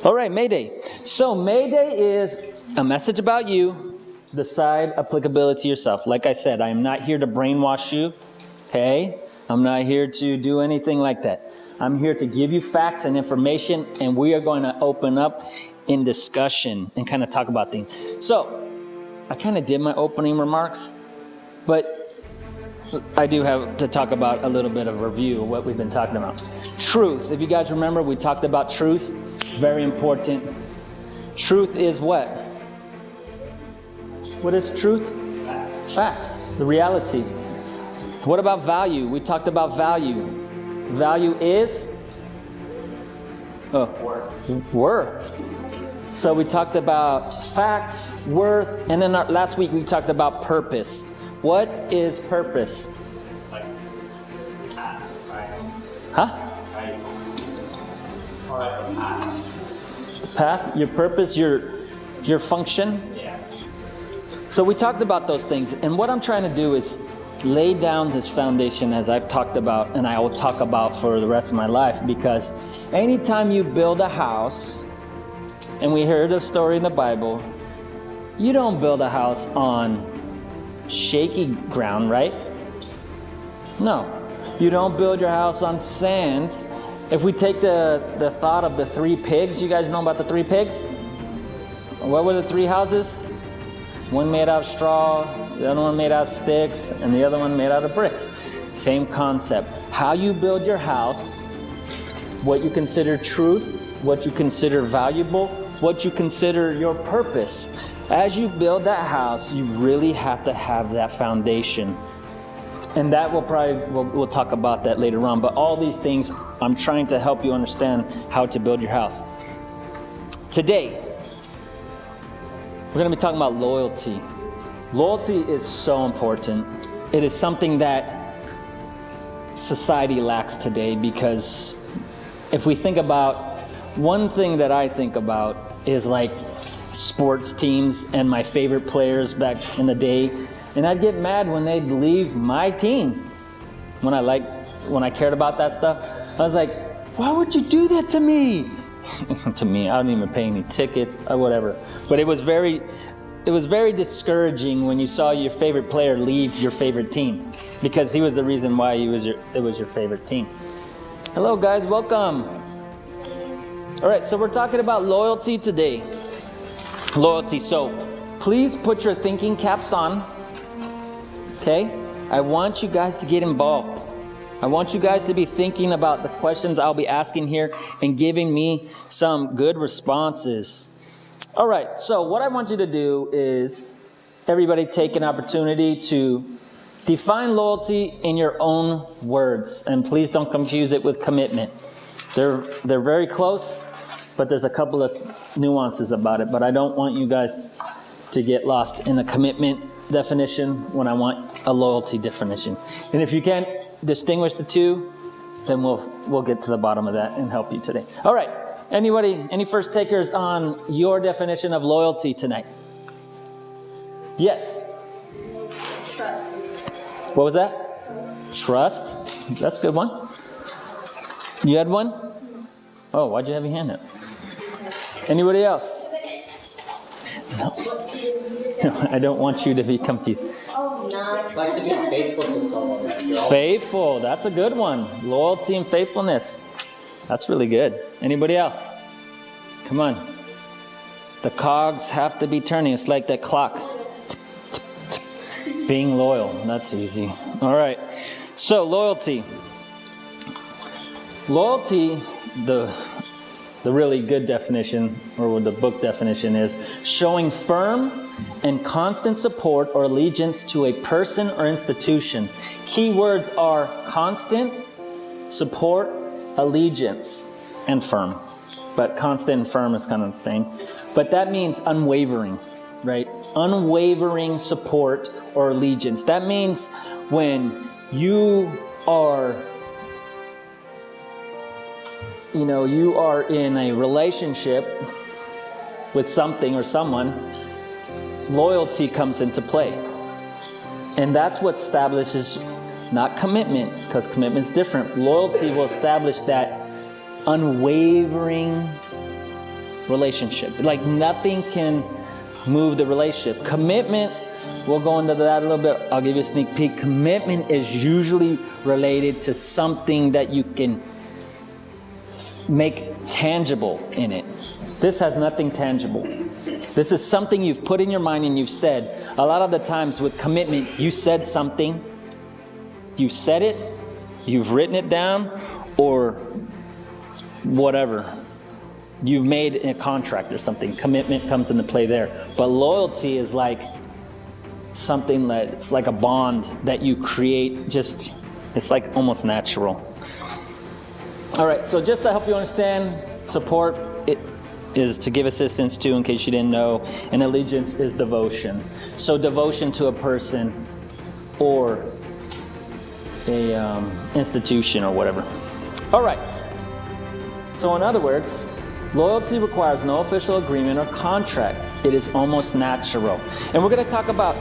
All right, Mayday. So Mayday is a message about you. Decide applicability to yourself. Like I said, I am not here to brainwash you. Okay? I'm not here to do anything like that. I'm here to give you facts and information, and we are going to open up in discussion and kind of talk about things. So, I kind of did my opening remarks, but I do have to talk about a little bit of a review of what we've been talking about. Truth. If you guys remember, we talked about truth. Very important. Truth is what? What is truth? Facts. The reality. What about value? We talked about value. Value is? Worth. So we talked about facts, worth, and then last week we talked about purpose. What is purpose? Huh? Path, your purpose, your function. So we talked about those things, and what I'm trying to do is lay down this foundation as I've talked about, and I will talk about for the rest of my life, because anytime you build a house, and we heard a story in the Bible, you don't build a house on shaky ground, right? No. You don't build your house on sand. If we take the thought of the 3 pigs, you guys know about the 3 pigs? What were the 3 houses? One made out of straw, the other one made out of sticks, and the other one made out of bricks. Same concept. How you build your house, what you consider truth, what you consider valuable, what you consider your purpose. As you build that house, you really have to have that foundation. And that we'll talk about that later on. But all these things, I'm trying to help you understand how to build your house. Today, we're going to be talking about loyalty. Loyalty is so important. It is something that society lacks today, because if we think about, one thing that I think about is like sports teams and my favorite players back in the day. And I'd get mad when they'd leave my team. When I cared about that stuff, I was like, why would you do that to me? To me, I don't even pay any tickets or whatever. But it was very discouraging when you saw your favorite player leave your favorite team, because he was the reason why it was your favorite team. Hello guys, welcome. All right, so we're talking about loyalty today. Loyalty. So please put your thinking caps on. Okay? I want you guys to get involved. I want you guys to be thinking about the questions I'll be asking here and giving me some good responses. All right, so what I want you to do is everybody take an opportunity to define loyalty in your own words. And please don't confuse it with commitment. They're very close, but there's a couple of nuances about it. But I don't want you guys to get lost in the commitment definition when I want a loyalty definition. And if you can't distinguish the two, then we'll get to the bottom of that and help you today. All right. Anybody, any first takers on your definition of loyalty tonight? Yes. Trust. What was that? Trust. That's a good one. You had one? Oh, why'd you have your hand up? Anybody else? No. I don't want you to be confused. Oh, not. Like to be faithful to someone. Faithful. That's a good one. Loyalty and faithfulness. That's really good. Anybody else? Come on. The cogs have to be turning. It's like that clock. Being loyal. That's easy. All right. So loyalty. Loyalty, the really good definition, or the book definition, is showing firm and constant support or allegiance to a person or institution. Key words are constant, support, allegiance, and firm. But constant and firm is kind of the same. But that means unwavering, right? Unwavering support or allegiance. That means when you are in a relationship with something or someone, loyalty comes into play. And that's what establishes, not commitment, because commitment's different. Loyalty will establish that unwavering relationship. Like nothing can move the relationship. Commitment, we'll go into that a little bit. I'll give you a sneak peek. Commitment is usually related to something that you can make tangible in it. This has nothing tangible. This is something you've put in your mind and you've said. A lot of the times with commitment, you said something, you said it, you've written it down, or whatever. You've made a contract or something. Commitment comes into play there. But loyalty is like something that it's like a bond that you create. Just it's like almost natural. All right, so just to help you understand, support it is to give assistance to, in case you didn't know, and allegiance is devotion. So devotion to a person or a institution or whatever. All right. So in other words, loyalty requires no official agreement or contract. It is almost natural. And we're going to talk about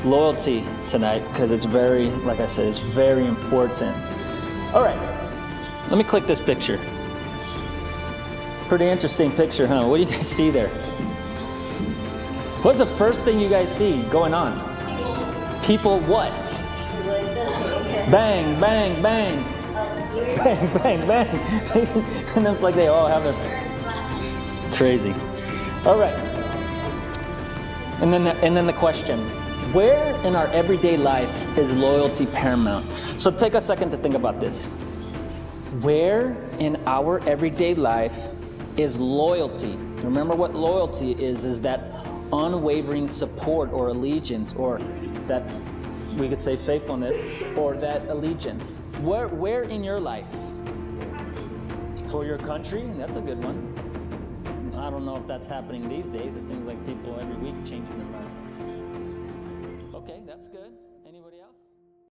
loyalty tonight because it's very, like I said, it's very important. All right. Let me click this picture. Pretty interesting picture, huh? What do you guys see there? What's the first thing you guys see going on? People what? Bang, bang, bang. Bang, bang, bang. And it's like they all have a crazy. All right. And then the question, where in our everyday life is loyalty paramount? So take a second to think about this. Where in our everyday life is loyalty? Remember what loyalty is that unwavering support or allegiance, or that we could say faithfulness, or that allegiance. Where in your life? For your country? That's a good one. I don't know if that's happening these days. It seems like people every week change